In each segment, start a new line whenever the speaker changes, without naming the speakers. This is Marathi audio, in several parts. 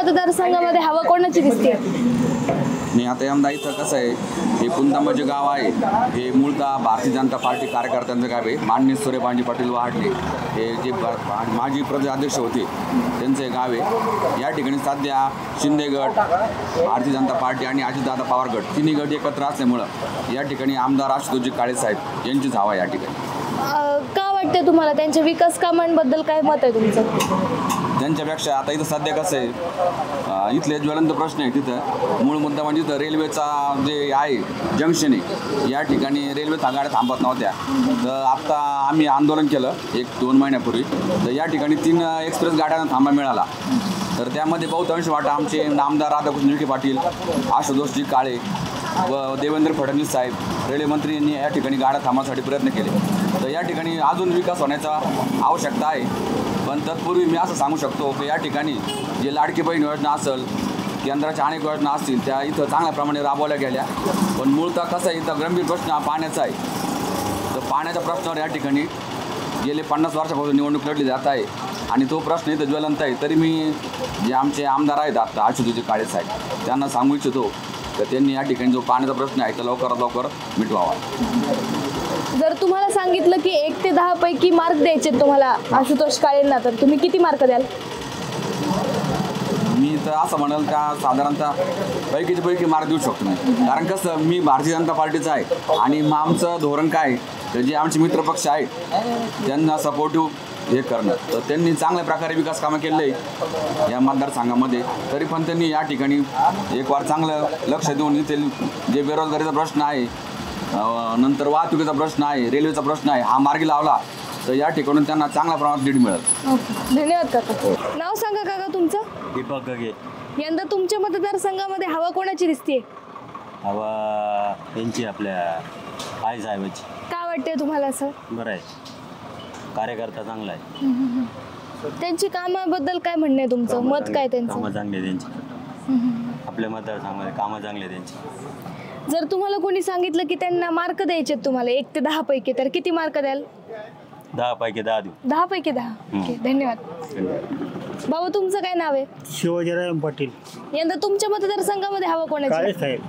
मतदारसंघामध्ये हवा कोणाची दिसते?
नाही, आता यंदा इथं कसं आहे, हे पुंदांबा जे गाव आहे हे मूळतः भारतीय जनता पार्टी कार्यकर्त्यांचं गाव आहे. माननीय सूर्यकांतजी पाटील वहाडले हे जे माजी प्रदेशाध्यक्ष होते त्यांचं हे गाव आहे. या ठिकाणी सध्या शिंदे गट, भारतीय जनता पार्टी आणि अजितदादा पवार गट तिन्ही गट एकत्र असल्यामुळं या ठिकाणी आमदार आशुतोषजी काळे साहेब यांचीच हवा या ठिकाणी.
का वाटते तुम्हाला? त्यांच्या विकास कामांबद्दल काय मत आहे तुमचं?
त्यांच्यापेक्षा आता इथं सध्या कसं आहे, इथले ज्वलंत प्रश्न आहे. तिथं मूळ मुद्दा म्हणजे इथं रेल्वेचा जे आहे जंक्शन आहे, या ठिकाणी रेल्वे गाड्या थांबत नव्हत्या. तर आत्ता आम्ही आंदोलन केलं 1-2 महिन्यापूर्वी, तर या ठिकाणी 3 एक्सप्रेस गाड्यांना थांबा मिळाला. तर त्यामध्ये बहुतांश वाटा आमचे आमदार राधाकृष्ण विखे पाटील, आशुतोषजी काळे व देवेंद्र फडणवीस साहेब रेल्वेमंत्री यांनी या ठिकाणी गाड्या थांबण्यासाठी प्रयत्न केले. तर या ठिकाणी अजून विकास होण्याचा आवश्यकता आहे. पण तत्पूर्वी मी असं सांगू शकतो की या ठिकाणी जे लाडकी बहीण योजना असेल, केंद्राच्या अनेक योजना असतील, त्या इथं चांगल्या प्रमाणे राबवल्या गेल्या. पण मूळतः कसं आहे, इथं गंभीर प्रश्न हा पाण्याचा आहे. तर पाण्याच्या प्रश्नावर या ठिकाणी गेले 50 वर्षापासून निवडणूक लढली जात आहे आणि तो प्रश्न इथं ज्वलंत आहे. तरी मी जे आमचे आमदार आहेत आता आशुतोषजी काळे साहेब त्यांना सांगू इच्छितो तर त्यांनी या ठिकाणी जो पाण्याचा प्रश्न आहे तो लवकरात लवकर मिटवावा.
जर तुम्हाला सांगितलं की 1 ते 10 पैकी मार्क द्यायचे तुम्हाला आशुतोष काळेंना, तर तुम्ही किती मार्क द्याल?
मी तर असं म्हणाल का साधारणतः पैकी मार्क देऊ शकतो मी. कारण कसं, मी भारतीय जनता पार्टीचा आहे आणि मग आमचं धोरण काय, तर जे आमचे मित्रपक्ष आहेत त्यांना सपोर्टिव्ह हे करणं. तर त्यांनी चांगल्या प्रकारे विकास कामं केले आहे या मतदारसंघामध्ये. तरी पण त्यांनी या ठिकाणी एक वार चांगलं लक्ष देऊन इथे जे बेरोजगारीचा प्रश्न आहे, नंतर वाहतुकीचा प्रश्न आहे, रेल्वेचा प्रश्न आहे, हा मार्गी लावला तर या ठिकाणून त्यांना चांगल्या प्रमाणात लीड मिळेल.
धन्यवाद काका. नाव सांगा काका तुमचं?
दीपक गगे.
यंदा तुमच्या मतदारसंघामध्ये हवा कोणाची दिसते?
हवा यांची आपल्या आई साहेबाची.
काय वाटते तुम्हाला असं?
बरं आहे, कार्यकर्ता चांगला आहे.
त्यांची कामाबद्दल काय म्हणणं आहे तुमचं? मत काय त्यांचं?
कामं चांगली आहे त्यांची. आपल्या मतदारसंघामध्ये कामं चांगली आहे त्यांची.
जर तुम्हाला कोणी सांगितलं की त्यांना मार्क द्यायचे तुम्हाला 1 ते 10 पैकी, तर किती मार्क द्याल?
10 पैकी 10 देऊ.
10 पैकी 10. ओके, धन्यवाद. बाबा तुमचं काय नाव आहे?
शिवाजीराव पाटील.
यंदा तुमच्या मतदारसंघामध्ये हवा कोणाची?
काळे साहेब.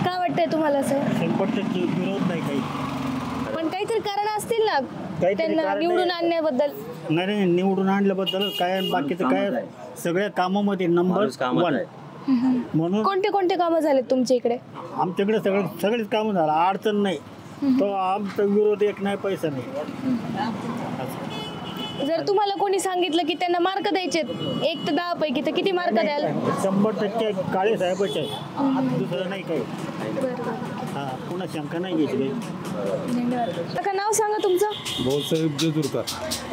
काय वाटतंय तुम्हाला असं?
100% विरोध नाही काही,
पण काहीतरी कारण असतील ना
काहीतरी
त्यांना
कारण
निवडून आणण्याबद्दल?
नाही, निवडून आणल्याबद्दल काय, बाकीचं काय सगळ्या कामामध्ये नंबर 1. म्हणून
कोणते कामं झालेत तुमच्या इकडे?
आमच्याकडे सगळेच कामं झालं, अडचण नाही. तो आमचा विरोध एक नाही, पैसा नाही.
जर तुम्हाला कोणी सांगितलं की त्यांना मार्क द्यायचे 1 ते 10 पैकी, तर किती मार्क द्याल?
100% काळे साहेबच आहे, दुसरं नाही काही. हा, पुन्हा शंका नाही घ्यायची काही.
धन्यवाद. काका नाव सांगा तुमचं?
भाऊसाहेब जेजुरकर.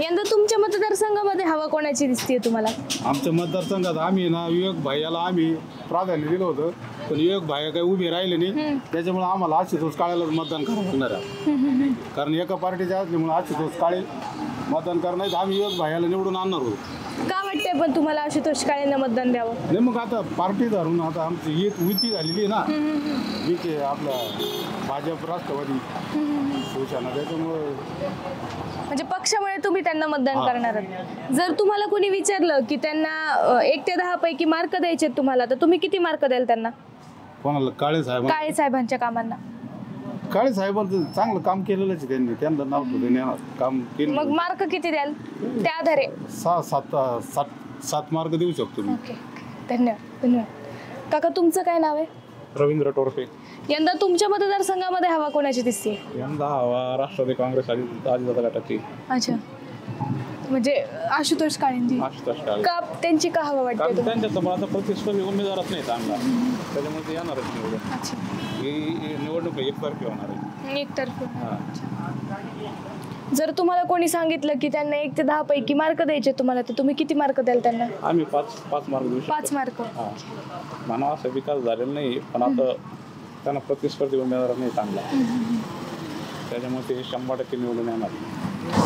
यंदा तुमच्या मतदारसंघामध्ये हवा कोणाची दिसते तुम्हाला?
आमच्या मतदारसंघात आम्ही ना विवेक भाईला आम्ही प्राधान्य दिलं होतं, पण विवेक भाई काही उभे राहिले नाही. त्याच्यामुळे आम्हाला आशुतोष काळेला मतदान करावं लागणार आहे. कारण एका पार्टीच्या असल्यामुळे आशुतोष काळे मतदान करणार, आम्ही विवेक भाईला निवडून आणणार होतो.
का वाटतंय पण तुम्हाला आशुतोष काळेंना मतदान द्यावं?
नाही, मग आता पार्टी धरून आता आमची युती झालेली आहे ना, विखे आपला भाजप, राष्ट्रवादी, शिवसेना, त्याच्यामुळे
म्हणजे पक्षामुळे तुम्ही त्यांना मतदान करणार आहात. जर तुम्हाला कोणी विचारलं की त्यांना 1 ते 10 पैकी मार्क द्यायचे तुम्हाला, तर तुम्ही किती मार्क द्याल त्यांना?
कोणाला? काळे
साहेबांच्या कामांना.
काळे साहेबांचं चांगलं काम केलेलंच आहे त्यांनी, त्यांना नाव काम केलं.
मग मार्क किती द्याल त्या आधारे?
7 मार्क देऊ शकतो मी.
ओके, धन्यवाद. काका तुमचं काय नाव आहे?
रवींद्र टोरपे.
यंदा तुमच्या मतदारसंघामध्ये हवा कोणाची दिसते?
यंदा हवा राष्ट्रवादी काँग्रेस आणि अजितदादा गटाची.
अच्छा, म्हणजे आशुतोष काळेंची. का त्यांची का हवा वाटते?
त्यांच्या आता प्रतिस्पर्धी उमेदवारच नाही चांगला, त्याच्यामुळे येणारच निवडून.
अच्छा,
ही निवडणूक एकतर्फी होणार आहे.
एकतर्फी. जर तुम्हाला कोणी सांगितलं की त्यांना 1 ते 10 पैकी मार्क द्यायचे तुम्हाला, तर तुम्ही किती मार्क द्याल त्यांना?
आम्ही 5 मार्क देऊ शकतो.
5 मार्क.
म्हणा असा विकास झालेला नाही, पण आता त्यांना प्रतिस्पर्धी उमेदवार नाही चांगला, त्याच्यामुळे ते 100% निवडून येणार.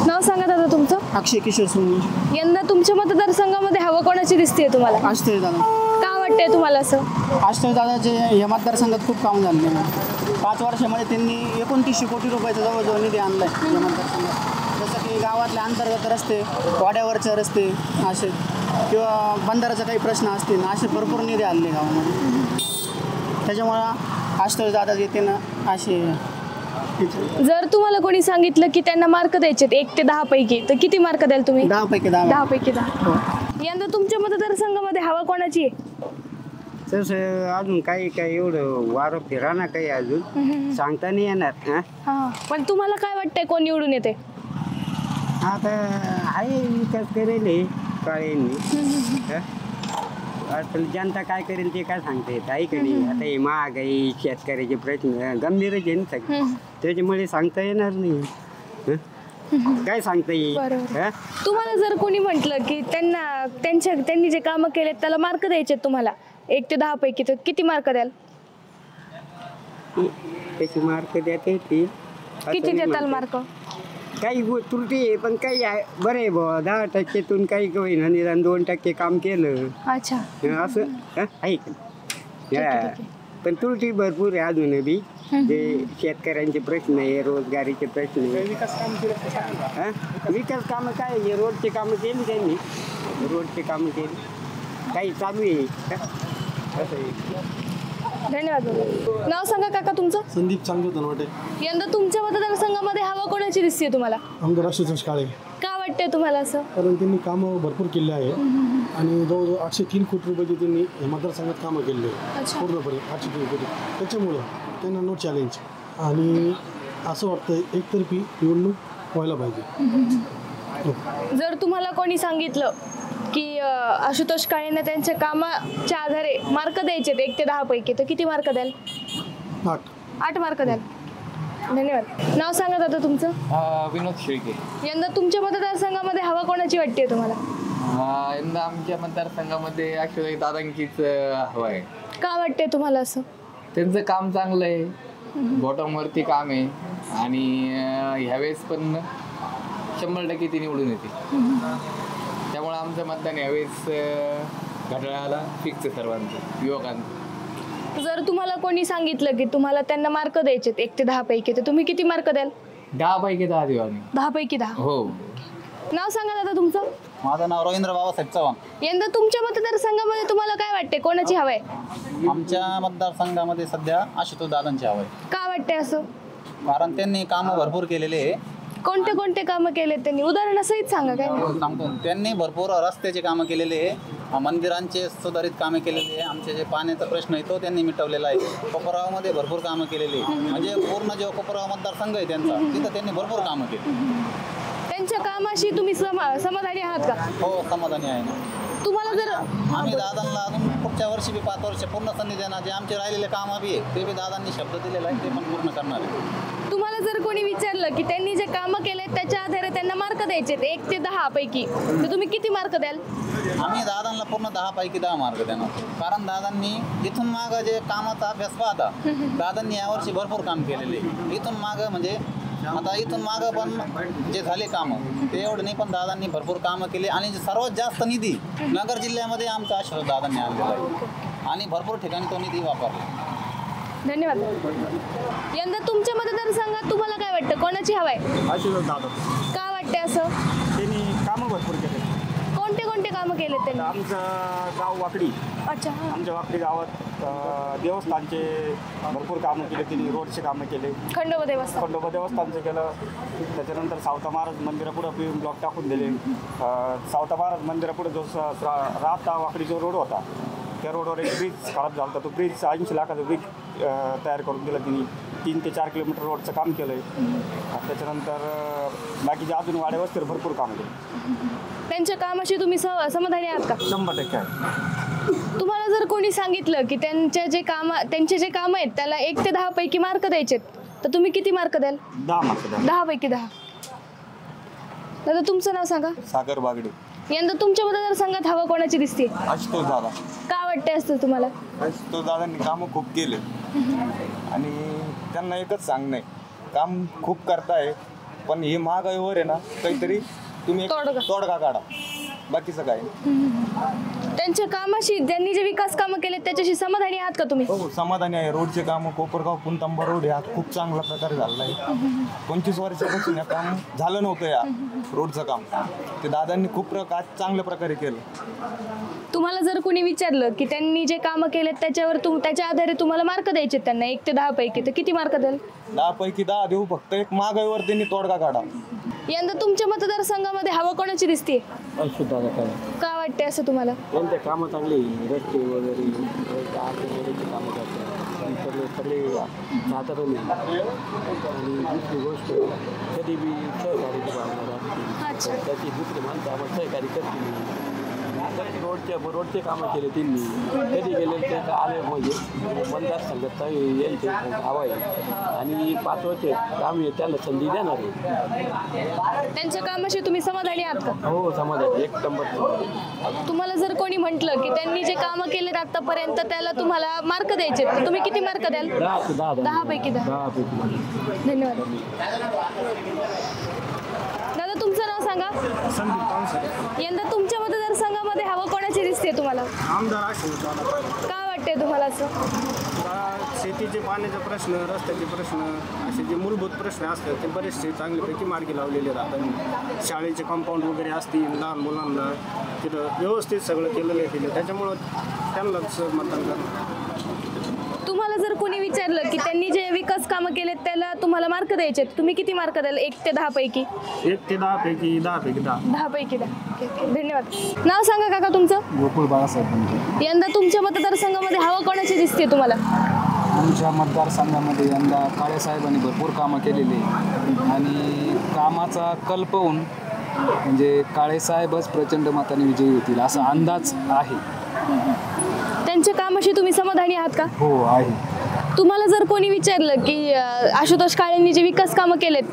नाव सांगा दादा तुमचं?
अक्षय किशोर सोनवणे.
यंदा तुमच्या मतदारसंघामध्ये हवा कोणाची दिसते तुम्हाला?
आशुतोष दादा.
का वाटतंय तुम्हाला असं?
आशुतोष दादाचे या मतदारसंघात खूप काम झाले. 5 वर्षामध्ये त्यांनी 2900 कोटी रुपयाचा जवळजवळ निधी आणलाय या मतदारसंघात. जसं की गावातले अंतर्गत रस्ते, वाड्यावरचे रस्ते, असे किंवा बंधाराचा काही प्रश्न असतील असे भरपूर निधी आले गावामध्ये. त्याच्यामुळं आशुतोष दादा येते ना असे.
जर तुम्हाला कोणी सांगितलं की त्यांना मार्क द्यायचे 1 ते 10 पैकी, तर किती मार्क द्याल तुम्ही?
10 पैकी 10.
10 पैकी 10. यंदा तुमच्या मतदारसंघामध्ये हवा कोणाची आहे?
तसं अजून काही एवढं वारं फिरा ना काही अजून सांगता नाही येणार.
हा, पण तुम्हाला काय वाटतंय कोण निवडून येते?
आता आहे विकास करेल हे काळेंनी. पण जनता काय करेल ते काय सांगता येत आहे का नाही. आता हे महागाई शेतकऱ्याचे प्रश्न गंभीरच आहे ना सगळे. त्याच्यामुळे सांगता येणार नाही. काय सांगता येईल.
बरोबर. तुम्हाला जर कोणी म्हटलं की त्यांनी जे कामं केलेत त्याला मार्क द्यायचे तुम्हाला 1 ते 10 पैकी, तर किती मार्क द्याल?
त्याची मार्क देता येतील.
किती देताल मार्क?
काही त्रुटी आहे पण काही आहे बरं आहे बुवा. 10%तून काही होईना निदान 2% काम केलं
अच्छा.
असं आहे का. पण त्रुटी भरपूर आहे अजून बी. जे शेतकऱ्यांचे प्रश्न आहे, रोजगारीचे प्रश्न आहे. विकास कामं काय आहे, रोडचे कामं केली त्यांनी. रोडचे कामं केली, काही चालू आहे असं आहे.
धन्यवाद बाबा. नाव सांगा काका तुमचं?
संदीप चांगले धनवटे.
यंदा तुमच्या मतदारसंघामध्ये हवा कोणाची दिसते तुम्हाला?
आमदार आशुतोष काळे.
का वाटतंय तुम्हाला असं?
कारण त्यांनी कामं भरपूर केले आहे आणि जवळजवळ 803 कोटी रुपयाची त्यांनी या मतदारसंघात कामं केली आहे पूर्णपणे 803 कोटी. त्याच्यामुळं त्यांना नो चॅलेंज. आणि असं वाटतं एकतर्फी निवडणूक व्हायला पाहिजे.
जर तुम्हाला कोणी सांगितलं की आशुतोष काळेंना त्यांच्या कामाच्या आधारे मार्क द्यायचे 1 ते 10 पैकी, तर किती मार्क द्याल? 8 मार्क द्याल. धन्यवाद. नाव सांगा दादा तुमचं?
विनोद शेळके.
यंदा तुमच्या मतदारसंघामध्ये हवा कोणाची वाटते तुम्हाला?
यंदा आमच्या मतदारसंघामध्ये ॲक्च्युली दादांचीच हवा आहे.
का वाटते तुम्हाला असं?
त्यांचं काम चांगलं आहे, बॉटमवरती काम आहे आणि ह्यावेळेस पण 100% ती निवडून येते. त्यामुळे आमचं मतदान यावेळेस घड्याळाला फिक्स आहे सर्वांचं, युवकांचं.
जर तुम्हाला कोणी सांगितलं की तुम्हाला त्यांना मार्क द्यायचे 1 ते 10 पैकी, तर तुम्ही किती मार्क द्याल?
10 पैकी 10 देऊ आम्ही.
10 पैकी 10.
हो.
नाव सांगा दादा तुमचं?
माझं नाव रवींद्र बाबासाहेब चव्हाण.
यंदा तुमच्या मतदारसंघामध्ये तुम्हाला काय वाटते कोणाची हवा आहे?
आमच्या मतदारसंघामध्ये सध्या आशुतोष दादांची हवा आहे.
का वाटते असं?
कारण त्यांनी कामं भरपूर केलेले आहे.
कोणते कोणते कामं केले त्यांनी, उदाहरणासहित सांगा काय?
सांगतो. त्यांनी भरपूर रस्त्याचे कामं केलेले आहे, मंदिरांचे सुधारित कामे केलेली आहे. आमचे जे पाण्याचा प्रश्न आहे तो त्यांनी मिटवलेला आहे. कोपरावमध्ये भरपूर कामं केलेली आहे. म्हणजे पूर्ण जो कोपराव मतदारसंघ आहे त्यांचा, तिथं त्यांनी भरपूर कामं केली.
त्यांच्या कामाशी तुम्ही समाधानी आहात का?
हो, समाधानी आहे ना.
तुम्हाला जर
आम्ही दादांना अजून पुढच्या वर्षी बी 5 वर्ष पूर्ण संधी देणार. जे आमचे राहिलेले कामं बी आहे ते बी दादांनी शब्द दिलेला आहे, ते पण पूर्ण करणार आहे.
तुम्हाला जर कोणी विचारलं की त्यांनी जे कामं केले त्याच्या आधारे त्यांना मार्क द्यायचे 1 ते 10 पैकी, तर तुम्ही किती मार्क द्याल?
आम्ही दादांना पूर्ण 10 पैकी 10 मार्क देणार. कारण दादांनी इथून मागं जे कामाचा अभ्यास पाहता, दादांनी यावर्षी भरपूर काम केलेले. इथून मागं म्हणजे आता इथून मागं पण जे झाले कामं ते एवढं नाही, पण दादांनी भरपूर कामं केली. आणि सर्वात जास्त निधी नगर जिल्ह्यामध्ये आमचा आशीर्वाद दादांनी आणलेला आहे आणि भरपूर ठिकाणी तो निधी वापरला.
धन्यवाद. यंदा तुमच्या मतदारसंघात तुम्हाला काय वाटतं कोणाची हवा आहे?
आशीर्वाद दादा.
का वाटते असं?
त्यांनी कामं भरपूर केले.
कोणते कोणते कामं केले त्यांनी?
आमचं गाव वाकडी.
अच्छा.
आमच्या वाकडी गावात देवस्थानचे भरपूर कामं केले त्यांनी. रोडचे कामं केले.
खंडोबा देवस्थान.
खंडोबा देवस्थानचं केलं. त्याच्यानंतर सावता महाराज मंदिरापुढं पिऊन ब्लॉक टाकून दिले. सावता महाराज मंदिरापुढे जो राहता वाकडी जो रोड होता, त्या रोडवर एक ब्रिज खराब झाला होता. तो ब्रिज 80 लाखाचा ब्रिज तयार करून दिला त्यांनी. 3 ते 4 किलोमीटर रोडचं काम केलं आहे. त्याच्यानंतर बाकीचे अजून वाड्या वस्तीवर भरपूर कामं केली.
त्यांच्या कामाशी तुम्ही समाधानी आहात का?
100% आहे.
तुम्हाला जर कोणी सांगितलं की त्यांचे जे काम आहेत त्याला 1 ते 10 पैकी मार्क द्यायचे, तर तुम्ही किती मार्क द्याल?
10 मार्क द्या.
10 पैकी 10. दादा तुमचं नाव सांगा?
सागर बागडे.
यंदा तुमच्या मतदारसंघात हवा कोणाची दिसते?
आशुतोष दादा.
का वाटते असतं तुम्हाला?
आशुतोष दादांनी कामं खूप केले आणि त्यांना एकच सांगणं आहे, काम खूप करताय पण हे महागाईवर आहे ना, काहीतरी तुम्ही
तोडगा
काढा, बाकीचं काय.
त्यांच्या कामाशी, त्यांनी जे विकास कामं केले त्याच्याशी समाधानी आहात का तुम्ही?
हो समाधानी आहे. रोडचे कामं कोपरगाव पुणतांबा रोड हा खूप चांगल्या प्रकारे झालेला आहे. 25 वर्षापासून या काम झालं नव्हतं या रोडचं काम. ते दादांनी खूप चांगल्या प्रकारे केलं.
तुम्हाला जर कोणी विचारलं की त्यांनी जे कामं केलेत त्याच्यावर त्याच्या आधारे तुम्हाला मार्क द्यायचे त्यांना 1 ते 10 पैकी, तर किती मार्क द्याल?
10 पैकी 10 देऊ. फक्त एक महागाईवर त्यांनी तोडगा काढा.
यंदा तुमच्या मतदारसंघामध्ये हवा कोणाची दिसते? का वाटते असं तुम्हाला?
त्यांचे कामं चांगले, रस्ते वगैरे कामं करतात, सगळे जातात. आणि दुसरी गोष्ट, कधी बी सहकार्याची भावना राहते. त्याची दुसरी माणसं आम्हाला सहकार्य करतील. रोडचे कामं केले त्यांनी, कधी गेले ते आले म्हणजे मतदारसंघात यांचे हवा आहे आणि 5 वर्ष काम त्यांना संधी देणार आहे.
त्यांच्या कामाशी तुम्ही समाधानी आहात का?
हो समाधानी, 1 नंबर.
तुम्हाला जर कोणी म्हटलं की त्यांनी जे कामं केलेत आतापर्यंत त्याला तुम्हाला मार्क द्यायचे, तर तुम्ही किती मार्क द्याल? 10 पैकी 10. धन्यवाद. दादा तुमचं नाव सांगा.
संदीप पानसरे.
यंदा तुमच्या मतदारसंघामध्ये हवा कोणाची दिसते तुम्हाला?
आमदार आशिष दादा.
का वाटते तुम्हाला असं?
शेतीचे पाण्याचे प्रश्न, रस्त्याचे प्रश्न, असे जे मूलभूत प्रश्न असतात ते बरेचसे चांगल्यापैकी मार्गी लावलेले राहतात. शाळेचे कंपाऊंड वगैरे असतील, लहान मुलांना तिथं व्यवस्थित सगळं केलेलं आहे. त्याच्यामुळं त्यांनाच मतदान करणार.
तुम्हाला जर कोणी विचारलं की त्यांनी जे विकास कामं केलेत त्याला तुम्हाला मार्क द्यायचे, तुम्ही किती मार्क द्याल 1 ते 10 पैकी?
1 ते 10 पैकी 10 पैकी 10.
10 पैकी 10. धन्यवाद. नाव सांगा काका तुमचं.
गोकुळ बाळासाहेब.
यंदा तुमच्या मतदारसंघामध्ये हवा कोणाची दिसते तुम्हाला?
आमच्या मतदारसंघामध्ये यंदा काळेसाहेबांनी भरपूर कामं केलेली आणि कामाचा कल पाहून म्हणजे काळेसाहेबच प्रचंड मताने विजयी होतील असा अंदाज आहे.
त्यांच्या कामाशी तुम्ही समाधानी आहात का?
हो आहे.
तुम्हाला जर कोणी विचारलं की आशुतोष काळेंनी जे विकास कामं केलेत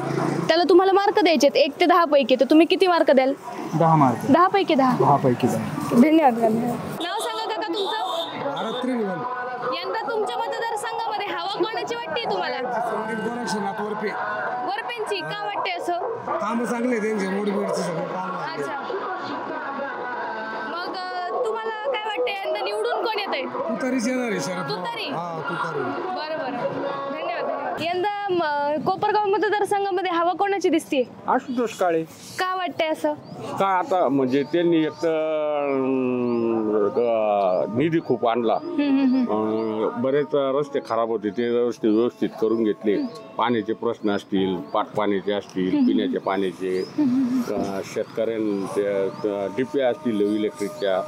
त्याला तुम्हाला मार्क द्यायचे 1 ते 10 पैकी, तर तुम्ही किती मार्क द्याल?
10 मार्क.
10 पैकी 10.
10 पैकी 10.
धन्यवाद. नाव सांगा काका तुमचं. यंदा तुमच्या मतदारसंघामध्ये हवा कोणाची वाटते तुम्हाला? वरपेंची. का वाटते असं?
काम चांगले त्यांचे रोडवरचे सगळे काम.
अच्छा. मग तुम्हाला काय वाटते यंदा निवडून कोण येतंय?
तुतारीच येणार आहे शरद.
तुतारी.
तुतारी.
बरं. धन्यवाद. यंदा कोपरगाव मतदारसंघामध्ये हवा कोणाची दिसते?
आशुतोष काळे.
का वाटते असं?
का आता म्हणजे त्यांनी एक निधी खूप आणला. बरेच रस्ते खराब होते ते रस्ते व्यवस्थित करून घेतले. पाण्याचे प्रश्न असतील, पाटपाण्याचे असतील, पिण्याच्या पाण्याचे, शेतकऱ्यांच्या डिप्या असतील इलेक्ट्रिकच्या,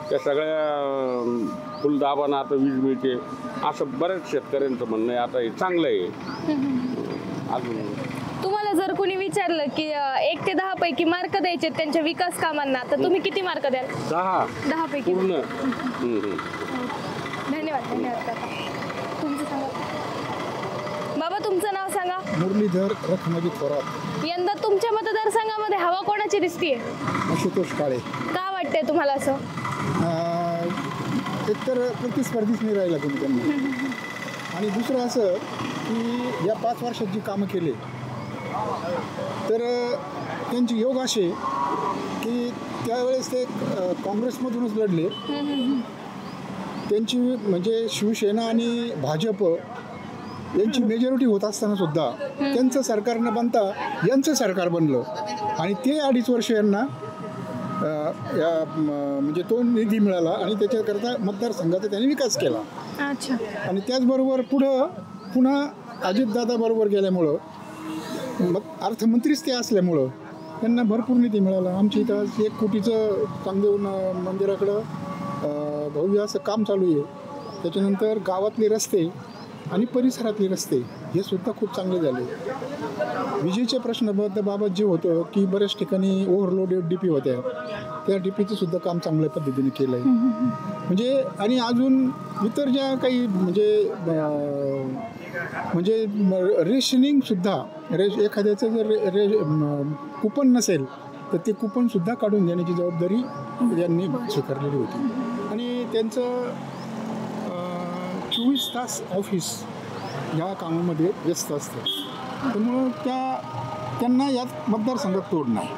त्या सगळ्या फुलदाबानं आता वीज मिळते असं बऱ्याच शेतकऱ्यांचं म्हणणं आहे. आता हे चांगलं आहे. अजून
तुम्हाला जर कोणी विचारलं की 1 ते 10 पैकी मार्क द्यायचे त्यांच्या विकास कामांना, तर तुम्ही किती मार्क द्याल? 10 पैकी
पूर्ण.
धन्यवाद. काका. तुमचं सांगा. बाबा तुमचं नाव सांगा.
मुरलीधर रखमाजी थोरात.
यंदा तुमच्या मतदारसंघामध्ये हवा कोणाची दिसतीये?
आशुतोष काळे.
का वाटतंय तुम्हाला असं?
एकतर प्रतिस्पर्धीच नाही राहिला कोणी त्यांनी, आणि दुसरं असं की या 5 वर्षात जी कामं केले तर त्यांचे योग असे की त्यावेळेस ते काँग्रेसमधूनच लढले. त्यांची म्हणजे शिवसेना आणि भाजप यांची मेजॉरिटी होत असताना सुद्धा त्यांचं सरकार न बनता यांचं सरकार बनलं आणि ते 2.5 वर्ष यांना म्हणजे तो निधी मिळाला आणि त्याच्याकरता मतदारसंघाचा त्यांनी विकास केला.
अच्छा.
आणि त्याचबरोबर पुन्हा अजितदादा बरोबर गेल्यामुळं मग अर्थमंत्रीच ते असल्यामुळं त्यांना भरपूर निधी मिळाला. आमच्या इथं 1 कोटीचं चांगदेव मंदिराकडं भव्य असं काम चालू आहे. त्याच्यानंतर गावातले रस्ते आणि परिसरातले रस्ते हे सुद्धा खूप चांगले झाले. विजेचे प्रश्नाबद्दल बाबत जे होतं की बऱ्याच ठिकाणी ओव्हरलोडेड डीपी होत्या, त्या डीपीचं सुद्धा काम चांगल्या पद्धतीने केलं आहे. म्हणजे आणि अजून इतर ज्या काही म्हणजे रेशनिंगसुद्धा एखाद्याचं जर कुपन नसेल तर ते कुपनसुद्धा काढून देण्याची जबाबदारी यांनी स्वीकारलेली होती. आणि त्यांचं 24 तास ऑफिस या कामामध्ये व्यस्त असतं. त्यामुळं त्यांना यात मतदारसंघात तोड नाही.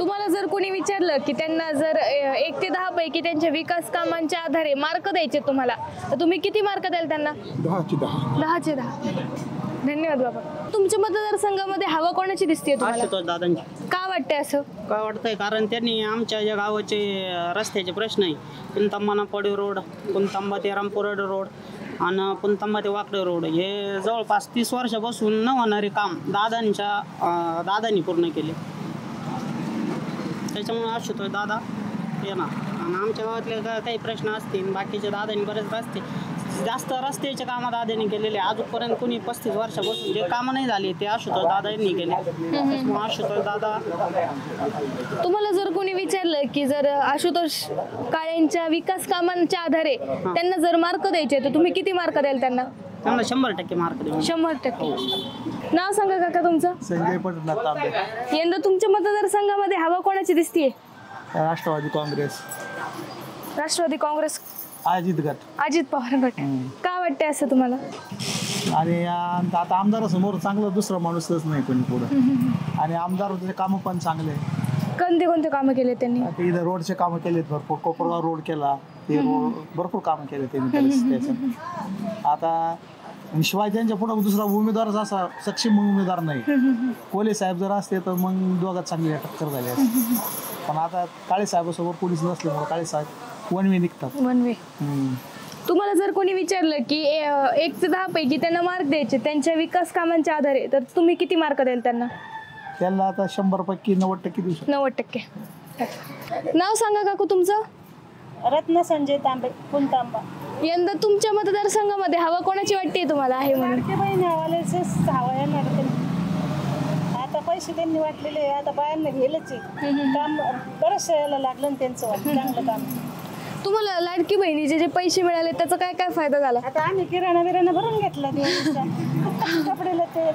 तुम्हाला जर कोणी विचारलं की त्यांना जर 1 ते 10 पैकी त्यांच्या विकास कामांच्या आधारे मार्क द्यायचे तुम्हाला, तर तुम्ही किती मार्क द्याल त्यांना?
10चे 10.
10चे 10. धन्यवाद बाबा. तुमच्या मतदारसंघामध्ये हवा कोणाची दिसते तुम्हाला?
आशुतोष दादांची.
का वाटतंय असं?
काय वाटतंय कारण त्यांनी आमच्या ज्या गावाचे रस्त्याचे प्रश्न आहे, पुनतांबा नापाडी रोड, पुनतांबा ते रामपुरड रोड आणि पुनतांबा ते वाकडे रोड, हे जवळपास 30 वर्षापासून न होणारे काम दादांनी पूर्ण केले. त्याच्यामुळे आशुतोष दादा येणार. आणि आमच्या गावातले काही प्रश्न असतील, बाकीचे दादांनी बरेच जास्त रस्त्याचे कामं दादांनी केलेले. अजूनपर्यंत कोणी 35 वर्षापासून जे कामं नाही झाले ते आशुतोष दादांनी केले. त्याच्यामुळे आशुतोष दादा.
तुम्हाला जर कोणी विचारलं की जर आशुतोष काळेंच्या विकास कामांच्या आधारे त्यांना जर मार्क द्यायचे, तर तुम्ही किती मार्क द्याल त्यांना?
त्यांना 100% मार्क देऊ.
100%. नाव सांगा काका तुमचं?
संजय पटनाथ तांबे.
यंदा तुमच्या मतदारसंघामध्ये हवा कोणाची दिसतीये?
राष्ट्रवादी काँग्रेस.
राष्ट्रवादी काँग्रेस.
अजित गट.
अजित पवार गट. का वाटतंय असं तुम्हाला?
आणि आता आमदारासमोर चांगलं दुसरा माणूसच नाही कोणी पुढं. आणि आमदाराचे कामं पण चांगले.
कोणते कोणते कामं केले त्यांनी?
इथं रोडचे कामं केलेत भरपूर. कोपरगाव रोड केला, ते रोड भरपूर कामं केले त्यांनी. आता शिवाय त्यांच्या पुढे दुसरा उमेदवारच असा सक्षम उमेदवार नाही. कोले साहेब जर असते तर मग दोघात चांगली टक्कर झाली असते. पण आता काळे साहेबासोबत पोलीस नसल्यामुळे काळे साहेब वन वे निघतात.
One way. तुम्हाला जर कोणी विचारलं की 1 ते 10 पैकी त्यांना मार्क द्यायचे त्यांच्या विकास कामांच्या आधारे, तर तुम्ही किती मार्क द्याल त्यांना?
त्यांना आता 100 पैकी 90% देऊ शकतो.
90%. नाव सांगा काकू तुमचं?
रत्न संजय तांबे, पुनतांबा.
यंदा तुमच्या मतदारसंघामध्ये हवा कोणाची वाटते तुम्हाला आहे म्हणून?
बहिणी हवालेच हवा येणार. आता पैसे त्यांनी वाटलेले, आता बायांना गेलंच आहे काम. बरंचसं यायला लागलं ना त्यांचं चांगलं काम.
तुम्हाला लाडकी बहिणीचे जे पैसे मिळाले त्याचा काय काय फायदा झाला?
आता आम्ही किराणा भरून घेतला कपडेला ते.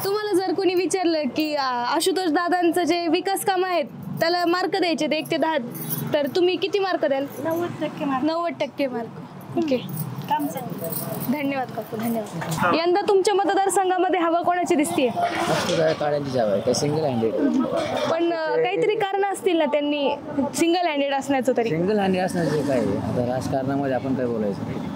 तुम्हाला जर कोणी विचारलं की आशुतोष दादांचं जे विकास काम आहेत त्याला मार्क द्यायचे 1 ते 10, तर तुम्ही किती मार्क द्याल?
90% मार्क.
90% मार्क. ओके.
काम चांगलं.
धन्यवाद काकू, धन्यवाद. यंदा तुमच्या मतदारसंघामध्ये हवा कोणाची दिसतीये?
काळ्यांची हवा आहे, सिंगल हँडेड.
पण काहीतरी कारण असतील ना त्यांनी सिंगल हँडेड असण्याचं? तरी
सिंगल हँडेड असण्याचं काय आहे? आता राजकारणामध्ये आपण काय बोलायचं?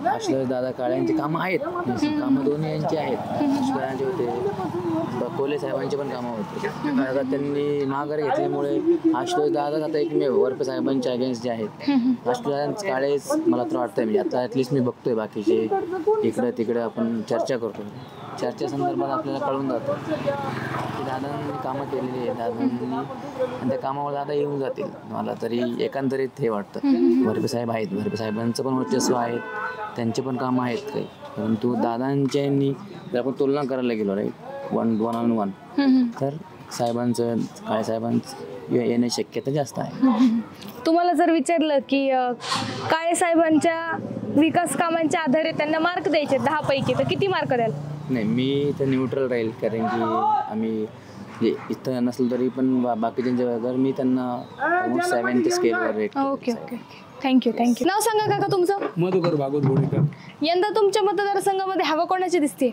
आशुतोष दादा काळ्यांची कामं आहेत, कामं दोन्ही यांची आहेत. आशुतोषांचे होते, कोले साहेबांची पण कामं होते. आता त्यांनी माघार घेतल्यामुळे आशुतोष दादा आता एकमेव वरपे साहेबांच्या अगेन्स्ट जे आहेत. आशुतोष काळेच मला तर वाटतंय, म्हणजे आता ॲटलिस्ट मी बघतोय बाकीचे इकडं तिकडं आपण चर्चा करतो. चर्चेसंदर्भात आपल्याला कळून जातं की दादांनी कामं केलेली आहे, दादांनी आणि त्या कामावर दादा येऊन जातील. मला तरी एकंदरीत हे वाटतं. वरपे साहेब आहेत, वरपे साहेबांचं पण वर्चस्व आहेत, त्यांचे पण कामं आहेत काही. परंतु दादांच्यांनी जर आपण तुलना करायला गेलो राईट वन ऑन वन, तर साहेबांचं काळे साहेबांचं येण्याची शक्यता जास्त आहे.
तुम्हाला जर विचारलं की काळे साहेबांच्या विकास कामांच्या आधारे त्यांना मार्क द्यायचे 10 पैकी, तर किती मार्क द्याल?
नाही, मी इथं न्यूट्रल राहील, कारण की आम्ही इथं नसलं तरी पण बाकीच्यांच्या जर मी त्यांना 70 स्केलवर rate.
Okay okay okay. Thank you. नाव सांगा काका तुमचं?
मधुकर भागवत घोडेकर.
यंदा तुमच्या मतदारसंघामध्ये हवा कोणाची दिसते?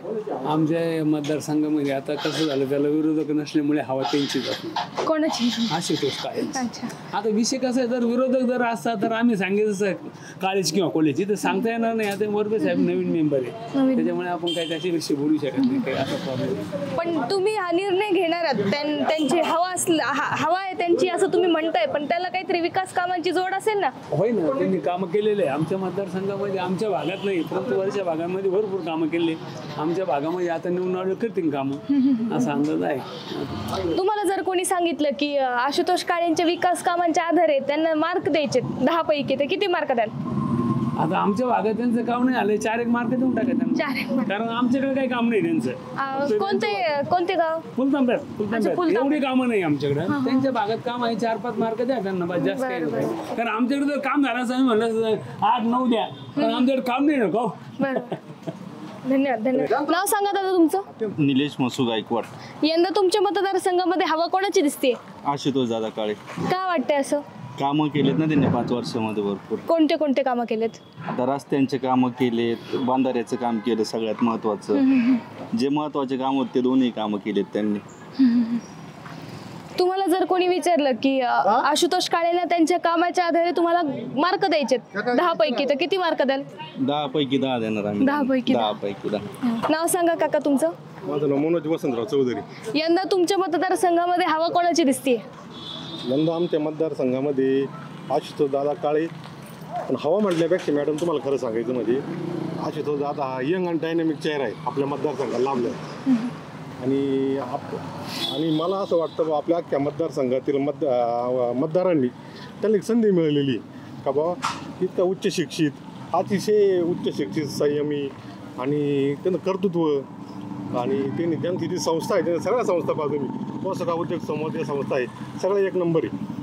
आमच्या मतदारसंघामध्ये आता कसं झालं, त्याला विरोधक नसल्यामुळे हवा त्यांची जाते.
कोणाची?
आशुतोष काळे. आता विषय कसा आहे, जर विरोधक जर असता तर आम्ही सांगितलं काळेच किंवा कोलेची, तर सांगता येणार नाही. आता वरपे साहेब नवीन मेंबर आहे, त्याच्यामुळे आपण काही त्याच्याविषयी बोलू शकत नाही, काही असा प्रॉब्लेम.
पण तुम्ही हा निर्णय घेणार आहात, त्यांची हवा आहे त्यांची असं तुम्ही म्हणताय, पण त्याला काहीतरी विकास कामांची जोड असेल ना?
होय ना, त्यांनी कामं केलेले आहे आमच्या मतदारसंघामध्ये. आमच्या भागात नाही, परंतु वरच्या भागामध्ये भरपूर कामं केले. आमच्या भागामध्ये आता निवडून करतील कामं, असा अंदाज आहे.
तुम्हाला जर कोणी सांगितलं की आशुतोष काळेंच्या विकास कामांच्या आधारे त्यांना मार्क द्यायचे 10 पैकी, तर किती मार्क द्याल?
आता आमच्या भागात त्यांचं काम नाही आलं, 4 मार्क देऊन टाका त्यांना, कारण आमच्याकडे काही काम नाही त्यांचं.
कोणते गाव?
फुलतांब्यात एवढी कामं नाही आमच्याकडे. त्यांच्या भागात काम आहे, 4-5 मार्क द्या त्यांना, बस जास्त काही नाही. कारण आमच्याकडे जर काम झालं असं आम्ही म्हणलं 8-9 द्या, पण आमच्याकडे काम नाही नको.
धन्यवाद. नाव सांगा दादा तुमचं?
निलेश मसू गायकवाड.
यंदा तुमच्या मतदारसंघामध्ये हवा कोणाची दिसते?
आशुतोष दादा काळे.
का वाटतंय असं?
कामं केलेत ना त्यांनी 5 वर्षामध्ये भरपूर.
कोणते कामं केलेत?
आता रस्त्यांचे कामं केलेत, बांधाऱ्याचं काम केलं, सगळ्यात महत्वाचं. जे महत्वाचे काम होते ते दोन्ही कामं केलेत त्यांनी.
तुम्हाला जर कोणी विचारलं की आशुतोष काळेंना त्यांच्या कामाच्या आधारे तुम्हाला मार्क द्यायचे 10 पैकी, तर किती मार्क द्याल?
10 पैकी 10 देणार आम्ही.
10 पैकी
10 पैकी 10.
नाव सांगा काका तुमचं.
माझं नाव मनोज वसंतराव चौधरी.
यंदा तुमच्या मतदारसंघामध्ये हवा कोणाची दिसतीये?
यंदा आमच्या मतदारसंघामध्ये आशुतोष दादा काळे. पण हवा म्हटल्यापेक्षा मॅडम तुम्हाला खरं सांगायचं म्हणजे आशुतोष दादा हा यंग आणि डायनॅमिक चेहरा आहे आपल्या मतदारसंघाला लाभला. आणि मला असं वाटतं आपल्या अख्ख्या मतदारसंघातील मतदारांनी त्यांना एक संधी मिळालेली का बाबा इतका उच्च शिक्षित, अतिशय उच्च शिक्षित, संयमी आणि त्यांचं कर्तृत्व आणि त्यांनी त्यांची जी संस्था आहे त्यांनी सगळ्या संस्था पाहतो मी पोषका उद्योग समूह त्या संस्था आहे सगळ्या एक नंबर आहे.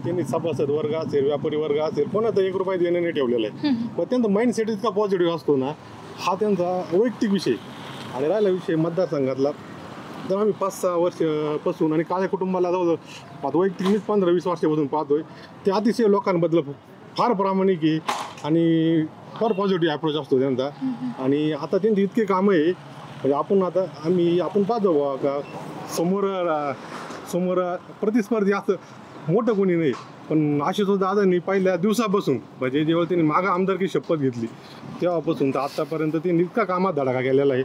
त्यांनी सभासद वर्ग असेल, व्यापारी वर्ग असेल, कोणाचा 1 रुपया देणं नाही ठेवलेला आहे. पण त्यांचा माइंडसेट इतका पॉझिटिव्ह असतो ना, हा त्यांचा वैयक्तिक विषय. आणि राहिला विषय मतदारसंघातला, तर आम्ही 5-6 वर्षापासून आणि काळ्या कुटुंबाला जवळ वैयक्तिक मीच 15-20 वर्षापासून पाहतोय. ते अतिशय लोकांबद्दल फार प्रामाणिक आहे आणि फार पॉझिटिव्ह अप्रोच असतो त्यांचा. आणि आता त्यांची इतके कामं आहे म्हणजे आपण पाहतो का समोर प्रतिस्पर्धी असं मोठं कोणी नाही. पण आशुतोष दादांनी पहिल्या दिवसापासून म्हणजे जेव्हा त्यांनी मागं आमदारकी शपथ घेतली तेव्हापासून तर आत्तापर्यंत त्यांनी इतका कामात धडाका केलेला आहे.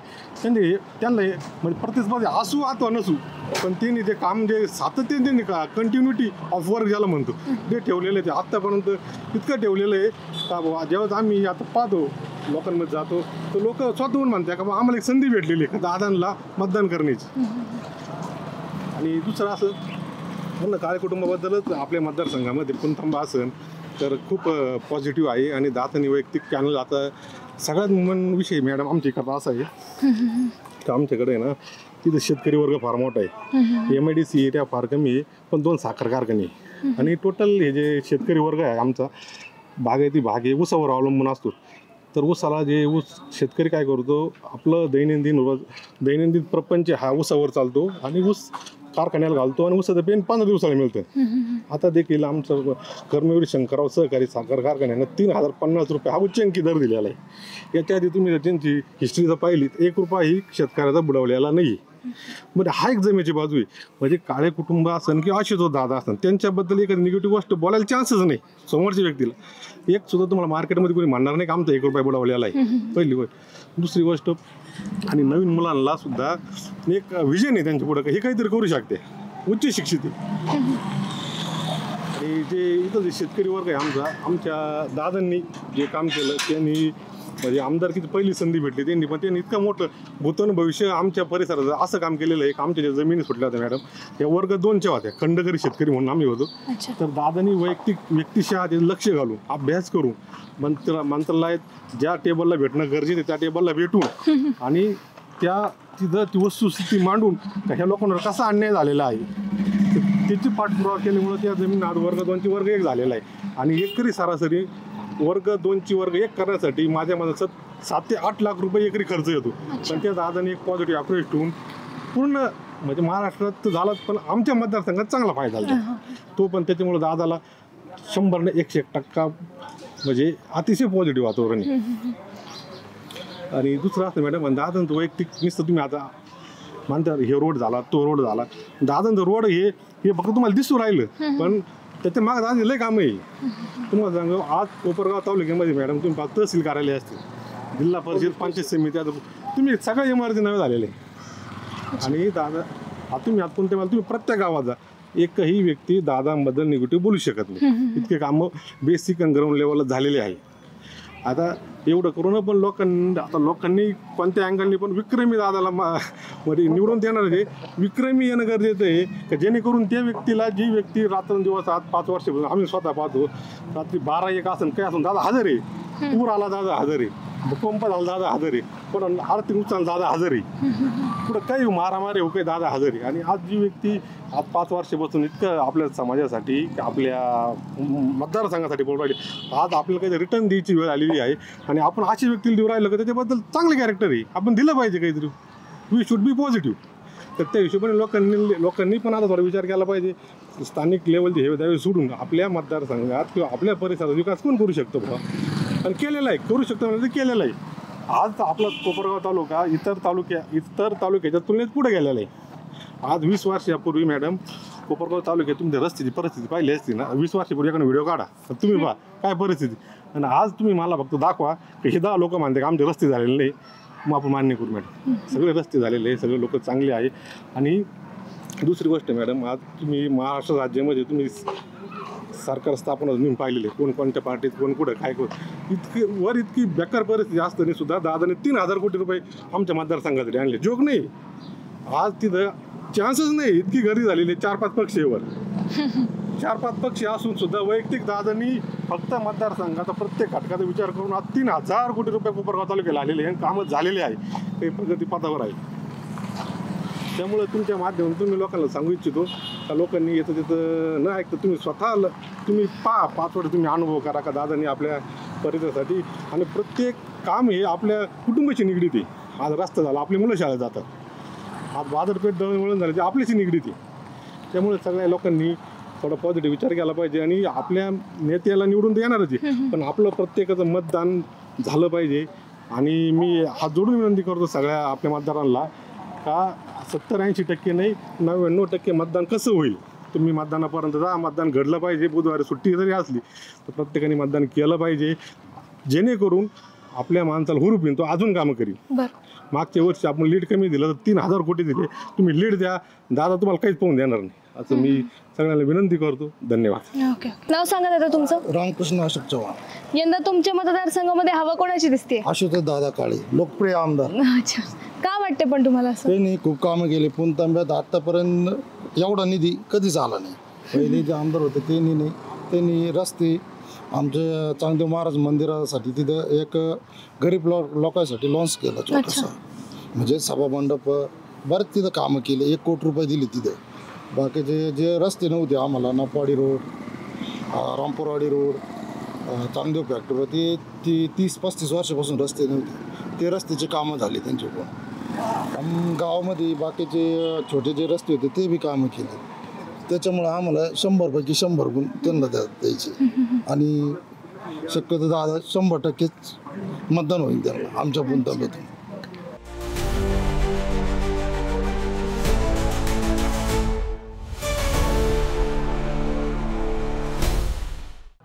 त्यांना म्हणजे प्रतिस्पर्धी असू अथवा नसू पण त्यांनी ते काम जे सातत्याने त्यांनी कंटिन्युटी ऑफ वर्क ज्याला म्हणतो ते ठेवलेलं आहे. ते आत्तापर्यंत इतकं ठेवलेलं आहे का बाबा जेव्हा आम्ही आता पाहतो लोकांमध्ये जातो तर लोक स्वतःहून म्हणतात का आम्हाला एक संधी भेटलेली आहे दादांना मतदान करण्याची. आणि दुसरं असं म्हणणं काळे कुटुंबाबद्दलच आपल्या मतदारसंघामध्ये पुनतांबा असेल तर खूप पॉझिटिव्ह आहे. आणि दादांनी वैयक्तिक चॅनल आता सगळ्यात विषय मॅडम आमच्या इकडचा असा आहे तर आमच्याकडे आहे ना तिथं शेतकरी वर्ग फार मोठा आहे. MIDC एरिया फार कमी आहे पण 2 साखर कारखाने आहे. आणि टोटल हे जे शेतकरी वर्ग आहे आमचा बागायती भाग आहे ऊसावर अवलंबून असतो. तर ऊसाला जे ऊस शेतकरी काय करतो आपलं दैनंदिन प्रपंच हा ऊसावर चालतो आणि ऊस कारखान्याला घालतो आणि ऊसाचं पेन 15 दिवसाला मिळतं. आता देखील आमचं कर्मवीर शंकरराव सहकारी साखर कारखान्यानं 3050 रुपये हा उच्चांकी दर दिलेला आहे. याच्या आधी तुम्ही त्यांची हिस्ट्री जर पाहिली तर 1 रुपया ही शेतकऱ्याचा बुडवलेला नाही. म्हणजे हा एक जमेची बाजू आहे. म्हणजे काळे कुटुंब असन किंवा आशुतोष दादा असन त्यांच्याबद्दल एखादी निगेटिव्ह गोष्ट बोलायला चान्सच नाही समोरच्या व्यक्तीला. एक सुद्धा तुम्हाला मार्केटमध्ये कोणी म्हणणार नाही का आमचा 1 रुपया बुडवलेला आहे पहिली गोष्ट. दुसरी गोष्ट आणि नवीन मुलांना सुद्धा एक विजन आहे त्यांच्या पुढं हे काहीतरी करू शकते उच्च शिक्षित आहे. आणि जे इथं जे शेतकरी वर्ग आहे आमच्या दादांनी जे काम केलं त्यांनी म्हणजे आमदारकीची पहिली संधी भेटली त्यांनी इतकं मोठं भूतन भविष्य आमच्या परिसरात असं काम केलेलं आहे. आमच्या ज्या जमिनी सुटल्या होत्या मॅडम या वर्ग 2च्या होत्या खंडकरी शेतकरी म्हणून आम्ही होतो. तर दादांनी वैयक्तिक व्यक्तिशः लक्ष घालून अभ्यास करून मंत्रालयात ज्या टेबलला भेटणं गरजेचं त्या टेबलला भेटून आणि तिथं ती वस्तुस्थिती मांडून ह्या लोकांवर कसा अन्याय झालेला आहे त्याची पाठपुरावा केल्यामुळे त्या जमीन आज वर्ग 2ची वर्ग 1 झालेला आहे. आणि एकरी सरासरी वर्ग 2ची वर्ग 1 करण्यासाठी माझ्या मनात 7 ते 8 लाख रुपये एकरी खर्च येतो. पण त्या दादाने एक पॉझिटिव्ह अप्रोच ठेवून पूर्ण म्हणजे महाराष्ट्रात झाला पण आमच्या मतदारसंघात चांगला फायदा झाला तो. पण त्याच्यामुळे दादाला 100% म्हणजे अतिशय पॉझिटिव्ह वातावरण आहे. आणि दुसरं असतं मॅडम दादांचं वैयक्तिक नुसतं तुम्ही आता म्हणतात हे रोड झाला तो रोड झाला दादांचं रोड हे फक्त तुम्हाला दिसू राहिलं पण त्याच्या मागं दादा लय कामं आहे. तुम्हाला सांगू आज कोपरगाव तालुक्यामध्ये मॅडम तुम्ही पाहता तहसील कार्यालय असते जिल्हा परिषद पंचायत समिती आता तुम्ही सगळ्या इमारती नवे झालेले आणि दादा आता तुम्ही आत कोणत्या तुम्ही प्रत्येक गावात जा एकही व्यक्ती दादांबद्दल निगेटिव्ह बोलू शकत नाही. इतके कामं बेसिक आणि ग्राउंड लेवलला झालेले आहे. आता एवढं करून पण लोकांनी कोणत्या अँगलनी पण विक्रमी दादाला मध्ये निवडून देणार आहे. विक्रमी येणं गरजेचं आहे की जेणेकरून त्या व्यक्तीला जी व्यक्ती रात्रंदिवस आज 5 वर्षापासून आम्ही स्वतः पाहतो रात्री 12-1 असेल काय असून दादा हजर आहे. पूर आला दादा हजर आहे. भूकंप झाला दादा हजर आहे. पण आर्थिक नुकसान दादा हजर आहे. पुढं काही मारामारी हो काही दादा हजर आहे. आणि आज जी व्यक्ती आज 5 वर्षापासून इतकं आपल्या समाजासाठी आपल्या मतदारसंघासाठी बोल राहिली आज आपल्याला काही रिटर्न द्यायची वेळ आलेली आहे. आणि आपण अशी व्यक्तीला देऊ राहिलं का त्याच्याबद्दल चांगलं कॅरेक्टर आहे आपण दिलं पाहिजे काहीतरी. We should be positive. तर त्या हिशोबाने लोकांनी पण आता थोडा विचार केला पाहिजे. स्थानिक लेवलचे हे त्यावेळी सोडून आपल्या मतदारसंघात किंवा आपल्या परिसरात विकास कोण करू शकतो बघा आणि केलेला आहे करू शकतो म्हणजे केलेलं आहे. आज आपला कोपरगाव तालुका इतर तालुक्याच्या तुलनेत पुढे गेलेला आहे. आज 20 वर्षापूर्वी मॅडम कोपरगाव तालुक्यात तुमच्या रस्त्याची परिस्थिती पाहिली असती ना 20 वर्षापूर्वी एखादा व्हिडिओ काढा तर तुम्ही पहा काय परिस्थिती. आणि आज तुम्ही मला फक्त दाखवा की हे 10 लोक मानते का आमचे रस्ते झालेले नाही, मग आपण मान्य करू मॅडम. सगळे रस्ते झालेले आहे, सगळे लोक चांगले आहे. आणि दुसरी गोष्ट मॅडम, आज तुम्ही महाराष्ट्र राज्यामध्ये तुम्ही सरकार स्थापना नेऊन पाहिलेले कोणत्या पार्टीत कोण कुठं काय इतकी बेकार परिस्थिती असताना सुद्धा दादाने 3,000 कोटी रुपये आमच्या मतदारसंघासाठी आणले. जोक नाही, आज तिथं चान्सच नाही. इतकी गर्दी झालेली 4-5 पक्ष वर 4-5 पक्ष असून सुद्धा वैयक्तिक दादांनी फक्त मतदारसंघाचा प्रत्येक घटकाचा विचार करून आज 3,000 कोटी रुपये कोपरगाव तालुक्याला आलेले आहे. कामं झालेले आहे, काही प्रगती पथावर आहे. त्यामुळे तुमच्या माध्यमातून तुम्ही लोकांना सांगू इच्छितो का लोकांनी येतं तिथं न ऐकतं तुम्ही स्वतः तुम्ही 5 वर्ष तुम्ही अनुभव करा का दादांनी आपल्या परिसरासाठी. आणि प्रत्येक काम हे आपल्या कुटुंबाची निगडीत आहे. आज रस्ता झाला, आपली मुलं शाळेत जातात, आज बाजारपेठ दळणवळण झाली, आपल्याची निगडीत आहे. त्यामुळे सगळ्या लोकांनी थोडा पॉझिटिव्ह विचार केला पाहिजे. आणि आपल्या नेत्याला निवडून तर येणारच आहे, पण आपलं प्रत्येकाचं मतदान झालं पाहिजे. आणि मी हात जोडून विनंती करतो सगळ्या आपल्या मतदारांना का 70-80% नाही 99% मतदान कसं होईल. तुम्ही मतदानापर्यंत जा, मतदान घडलं पाहिजे. बुधवारी सुट्टी जरी असली तर प्रत्येकाने मतदान केलं पाहिजे, जेणेकरून आपल्या माणसाला हुरूप येईल, तो अजून कामं करील. मागच्या वर्षी आपण लीड कमी दिलं तर 3,000 कोटी दिले, तुम्ही लीड द्या, दादा तुम्हाला काहीच पाहून देणार नाही, असं मी सगळ्यांना विनंती करतो. धन्यवाद.
ओके, नाव सांगा दादा तुमचं.
रामकृष्ण अशोक चव्हाण.
यंदा तुमच्या मतदारसंघामध्ये हवा कोणाची दिसते?
आशुतोष दादा काळे, लोकप्रिय आमदार.
अच्छा, का वाटते पण तुम्हाला असं?
त्यांनी खूप कामं केली. पुणतांब्यात आतापर्यंत एवढा निधी कधीच आला नाही. पहिले जे आमदार होते त्यांनी नाही, त्यांनी रस्ते आमच्या चांगदेव महाराज मंदिरासाठी तिथं एक गरीब लोकांसाठी लॉन्च केलं छोटंसं, म्हणजे सभामंडप बरेच तिथं कामं केले. 1 कोटी रुपये दिले तिथं. बाकीचे जे रस्ते नव्हते आम्हाला, नपाडी रोड, रामपूरवाडी रोड, चांगदेव फॅक्टरी, ते 30-35 वर्षापासून रस्ते नव्हते, ते रस्त्याचे कामं झाले त्यांच्याकडून. गावामध्ये बाकीचे छोटे जे रस्ते होते ते बी कामं केले. त्याच्यामुळे आम्हाला 100पैकी 100 गुण त्यांना द्यायचे. आणि शक्यतो दादा 100% मतदान होईल त्यांना आमच्या पुणतांब्यातून.